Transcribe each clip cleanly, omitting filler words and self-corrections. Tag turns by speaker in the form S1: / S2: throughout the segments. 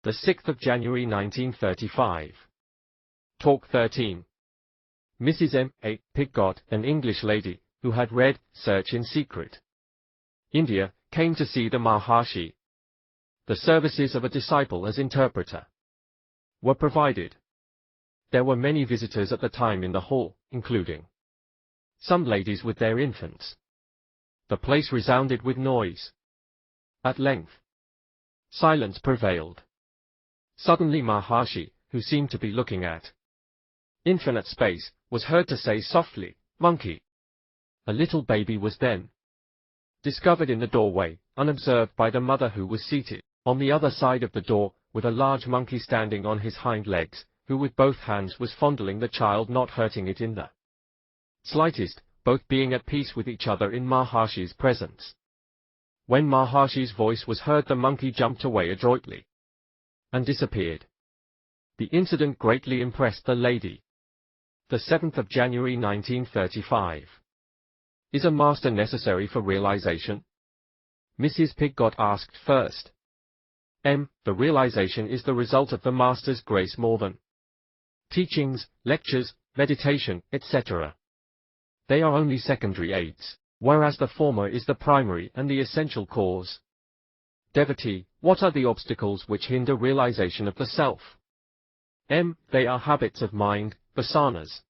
S1: The 6th of January 1935. Talk 13. Mrs. M. A. Piggot, an English lady, who had read Search in Secret India, came to see the Maharshi. The services of a disciple as interpreter were provided. There were many visitors at the time in the hall, including some ladies with their infants. The place resounded with noise. At length, silence prevailed. Suddenly Maharshi, who seemed to be looking at infinite space, was heard to say softly, "Monkey." A little baby was then discovered in the doorway, unobserved by the mother, who was seated on the other side of the door, with a large monkey standing on his hind legs, who with both hands was fondling the child, not hurting it in the slightest, both being at peace with each other in Maharshi's presence. When Maharshi's voice was heard, the monkey jumped away adroitly and disappeared. The incident greatly impressed the lady. The 7th of January 1935. Is a master necessary for realization? Mrs. Piggot asked first. The realization is the result of the master's grace more than teachings, lectures, meditation, etc. They are only secondary aids, whereas the former is the primary and the essential cause. Devotee, what are the obstacles which hinder realization of the self? They are habits of mind, vasanas.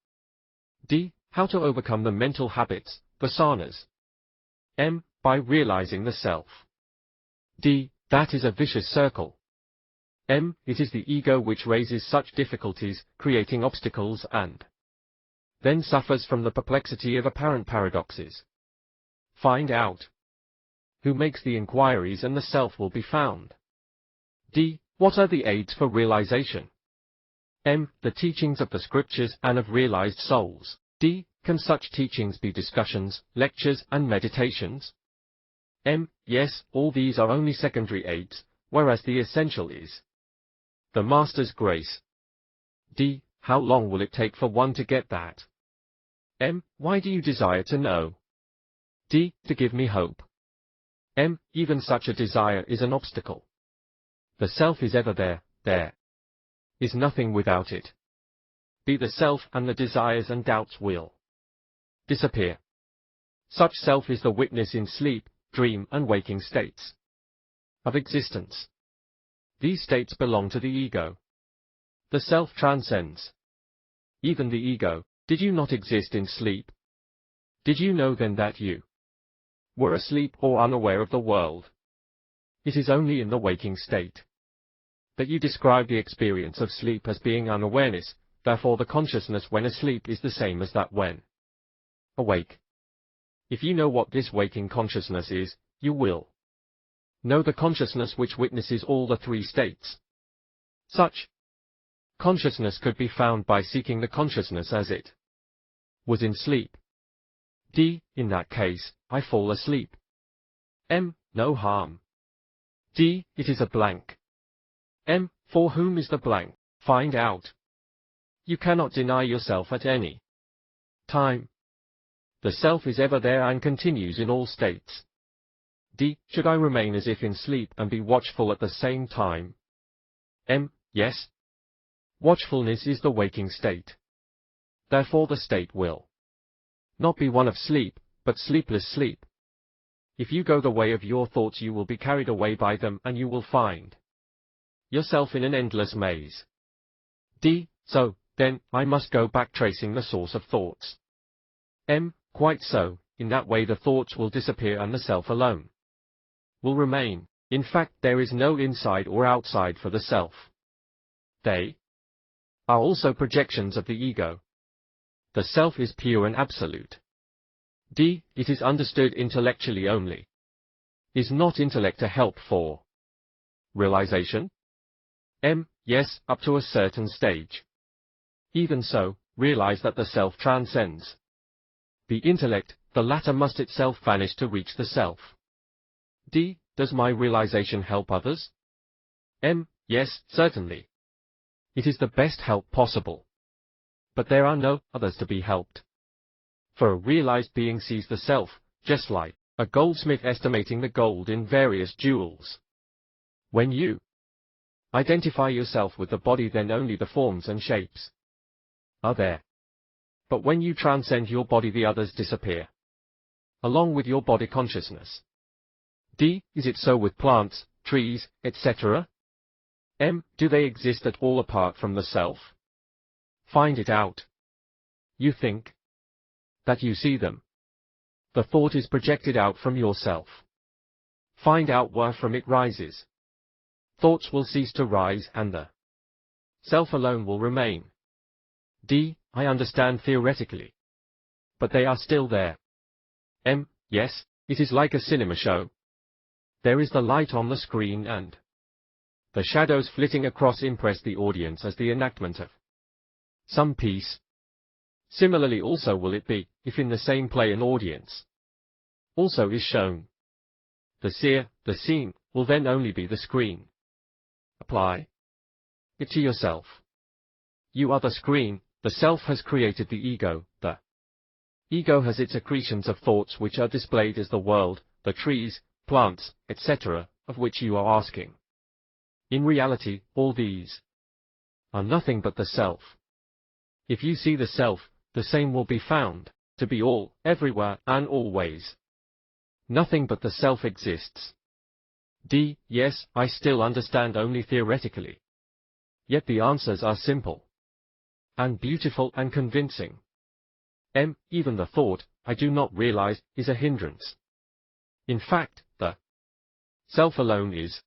S1: D. How to overcome the mental habits, vasanas? By realizing the self. D. That is a vicious circle. It is the ego which raises such difficulties, creating obstacles, and then suffers from the perplexity of apparent paradoxes. Find out who makes the inquiries, and the self will be found. D. What are the aids for realization? The teachings of the scriptures and of realized souls. D. Can such teachings be discussions, lectures, and meditations? Yes, all these are only secondary aids, whereas the essential is the Master's grace. D. How long will it take for one to get that? Why do you desire to know? D. To give me hope. Even such a desire is an obstacle. The self is ever there, there is nothing without it. Be the self, and the desires and doubts will disappear. Such self is the witness in sleep, dream, and waking states of existence. These states belong to the ego. The self transcends even the ego. Did you not exist in sleep? Did you know then that you were asleep or unaware of the world? It is only in the waking state that you describe the experience of sleep as being unawareness. Therefore the consciousness when asleep is the same as that when awake. If you know what this waking consciousness is, you will know the consciousness which witnesses all the three states. Such consciousness could be found by seeking the consciousness as it was in sleep. D. In that case, I fall asleep. No harm. D. It is a blank. For whom is the blank? Find out. You cannot deny yourself at any time. The self is ever there and continues in all states. D. Should I remain as if in sleep and be watchful at the same time? Yes. Watchfulness is the waking state. Therefore the state will not be one of sleep, but sleepless sleep. If you go the way of your thoughts, you will be carried away by them, and you will find yourself in an endless maze. D. So, then, I must go back tracing the source of thoughts. Quite so. In that way the thoughts will disappear and the self alone will remain. In fact, there is no inside or outside for the self. They are also projections of the ego. The self is pure and absolute. D. It is understood intellectually only. Is not intellect a help for realization? Yes, up to a certain stage. Even so, realize that the self transcends the intellect. The latter must itself vanish to reach the self. D. Does my realization help others? Yes, certainly. It is the best help possible. But there are no others to be helped. For a realized being sees the self, just like a goldsmith estimating the gold in various jewels. When you Identify yourself with the body, then only the forms and shapes are there. But when you transcend your body, the others disappear, along with your body consciousness. D. Is it so with plants, trees, etc.? M. Do they exist at all apart from the self? Find it out. You think that you see them. The thought is projected out from yourself. Find out where from it rises. Thoughts will cease to rise and the self alone will remain. D. I understand theoretically. But they are still there. M. Yes, it is like a cinema show. There is the light on the screen and the shadows flitting across impress the audience as the enactment of some piece. Similarly also will it be, if in the same play an audience also is shown. The seer, the scene, will then only be the screen. Apply it to yourself. You are the screen, the self has created the ego has its accretions of thoughts which are displayed as the world, the trees, plants, etc., of which you are asking. In reality, all these are nothing but the self. If you see the self, the same will be found to be all, everywhere, and always. Nothing but the self exists. D. Yes, I still understand only theoretically. Yet the answers are simple and beautiful and convincing. M. Even the thought, I do not realize, is a hindrance. In fact, the self alone is